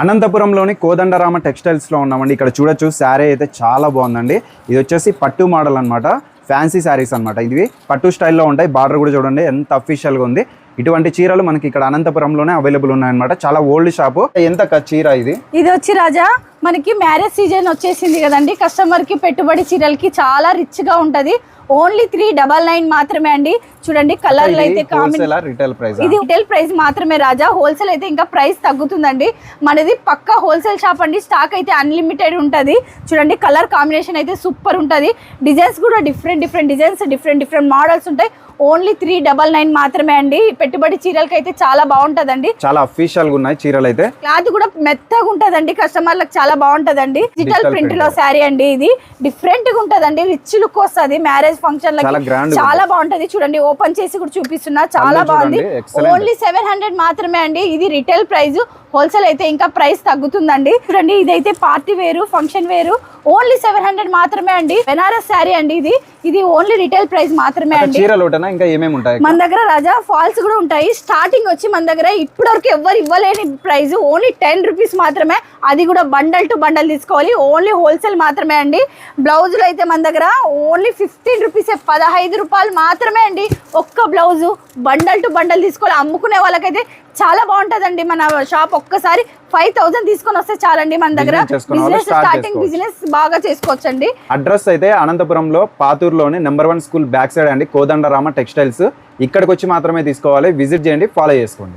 అనంతపురంలోని కోదండరామ టెక్స్టైల్స్లో ఉన్నామండి. ఇక్కడ చూడొచ్చు శారీ అయితే చాలా బాగుందండి. ఇది వచ్చేసి పట్టు మోడల్ అనమాట, ఫ్యాన్సీ శారీస్ అనమాట. ఇవి పట్టు స్టైల్లో ఉంటాయి. బార్డర్ కూడా చూడండి ఎంత అఫీషియల్గా ఉంది. ఇటువంటి చీరలు మనకి ఇక్కడ అనంతపురంలోనే అవైలబుల్ ఉన్నాయన్నమాట. చాలా ఓల్డ్ షాపు. ఎంత చీర ఇది? ఇది వచ్చి రాజా మనకి మ్యారేజ్ సీజన్ వచ్చేసింది కదండి. కస్టమర్ కి పెట్టుబడి చీరలకి చాలా రిచ్ గా ఉంటది. ఓన్లీ 399 మాత్రమే అండి. చూడండి కలర్లు అయితే ఇది రిటైల్ ప్రైస్ మాత్రమే రాజా. హోల్సేల్ అయితే ఇంకా ప్రైస్ తగ్గుతుందండి. మనది పక్కా హోల్సేల్ షాప్ అండి. స్టాక్ అయితే అన్లిమిటెడ్ ఉంటది. చూడండి కలర్ కాంబినేషన్ అయితే సూపర్ ఉంటది. డిజైన్స్ కూడా డిఫరెంట్ డిజైన్స్, డిఫరెంట్ మోడల్స్ ఉంటాయి. ఓన్లీ 399 మాత్రమే అండి. పెట్టుబడి చీరలకి అయితే చాలా బాగుంటదండి. చాలా అఫీషియల్ గా ఉన్నాయి చీరలు అయితే. క్లాత్ కూడా మెత్తగా ఉంటదండి. కస్టమర్లకు చాలా బాగుంటదండి. డిజిటల్ ప్రింట్ లో శారీ అండి. ఇది డిఫరెంట్ గా ఉంటదండి. రిచ్ లుక్ వస్తుంది. మ్యారేజ్ ఫంక్షన్ లకి చాలా బాగుంటది. చూడండి ఓపెన్ చేసి కూడా చూపిస్తున్నా. చాలా బాగుంది. ఓన్లీ 700 మాత్రమే అండి. ఇది రిటైల్ ప్రైస్. హోల్సేల్ అయితే ఇంకా ప్రైస్ తగ్గుతుందండి. చూడండి ఇదైతే పార్టీ వేరు, ఫంక్షన్ వేరు. ఓన్లీ 700 మాత్రమే అండి. బెనారస్ శారీ అండి. ఇది ఓన్లీ రిటైల్ ప్రైస్ మాత్రమే అండి. ఇంకా ఏమేమి ఉంటాయి మన దగ్గర రాజా? ఫాల్స్ కూడా ఉంటాయి. స్టార్టింగ్ వచ్చి మన దగ్గర ఇప్పటివరకు ఎవరు ఇవ్వలేని ప్రైస్ ఓన్లీ 10 రూపీస్ మాత్రమే. అది కూడా బండల్ టు బండల్ తీసుకోవాలి. ఓన్లీ హోల్సేల్ మాత్రమే అండి. బ్లౌజులు అయితే మన దగ్గర ఓన్లీ 15 రూపీస్, 15 రూపాయలు మాత్రమే అండి. ఒక్క బ్లౌజు బండల్ టు బండల్ తీసుకోవాలి. అమ్ముకునే వాళ్ళకైతే చాలా బాగుంటదండి. మన షాప్ ఒక్కసారి 5000 తీసుకొని వస్తే చాలండి. మన దగ్గర బిజినెస్ స్టార్టింగ్ బిజినెస్ బాగా చేసుకోవచ్చండి. అడ్రస్ అయితే అనంతపురంలో పాతూరులోని నెంబర్ 1 స్కూల్ బ్యాక్ సైడ్ అండి, కోదండరామ టెక్స్టైల్స్. ఇక్కడికి వచ్చి మాత్రమే తీసుకోవాలి. విజిట్ చేయండి, ఫాలో చేసుకోండి.